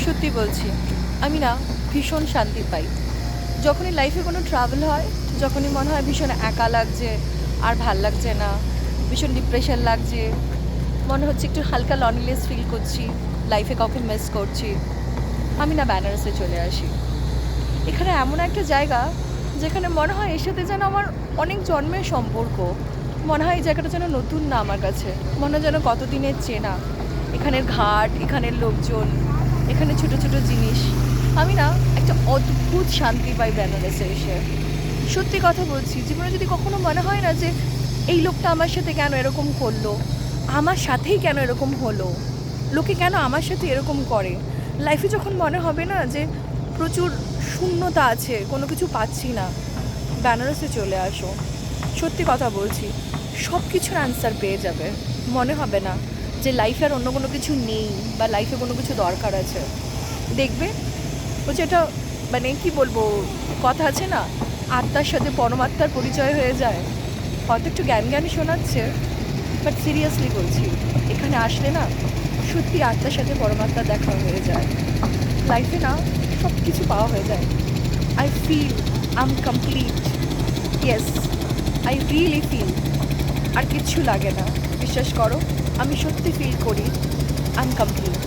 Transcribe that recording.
সত্যি বলছি, আমি না ভীষণ শান্তি পাই যখনই লাইফে কোনো ট্রাভেল হয়। যখনই মনে হয় ভীষণ একা লাগছে, আর ভাল লাগছে না, ভীষণ ডিপ্রেশন লাগছে, মনে হচ্ছে একটু হালকা লনলিনেস ফিল করছি, লাইফে কাউকে মিস করছি, আমি না বেনারসে চলে আসি। এখানে এমন একটা জায়গা যেখানে মনে হয় এর সাথে যেন আমার অনেক জন্মের সম্পর্ক। মনে হয় এই জায়গাটা যেন নতুন না আমার কাছে, মনে হয় যেন কতদিনের চেনা। এখানের ঘাট, এখানের লোকজন, এখানে ছোট ছোট জিনিস, আমি না একটা অদ্ভুত শান্তি পাই বেনারসে এসে। সত্যি কথা বলছি, জীবনে যদি কখনো মনে হয় না যে এই লোকটা আমার সাথে কেন এরকম করলো, আমার সাথেই কেন এরকম হলো, লোকে কেন আমার সাথে এরকম করে, লাইফে যখন মনে হবে না যে প্রচুর শূন্যতা আছে, কোনো কিছু পাচ্ছি না, বেনারসে চলে আসো। সত্যি কথা বলছি, সব কিছুর অ্যান্সার পেয়ে যাবে। মনে হবে না যে লাইফে আর অন্য কোনো কিছু নেই, বা লাইফে কোনো কিছু দরকার আছে। দেখবে ও যেটা, মানে কি বলবো, কথা আছে না, আত্মার সাথে পরমাত্মার পরিচয় হয়ে যায়। হয়তো একটু জ্ঞান জ্ঞান শোনাচ্ছে, বাট সিরিয়াসলি বলছি, এখানে আসলে না সত্যি আত্মার সাথে পরমাত্মার দেখা হয়ে যায়। লাইফে না সব কিছু পাওয়া হয়ে যায়। I feel I am complete. Yes, I really feel. আর কিচ্ছু লাগে না, বিশ্বাস করো, আমি সত্যি ফিল করি আই এম কমপ্লিট।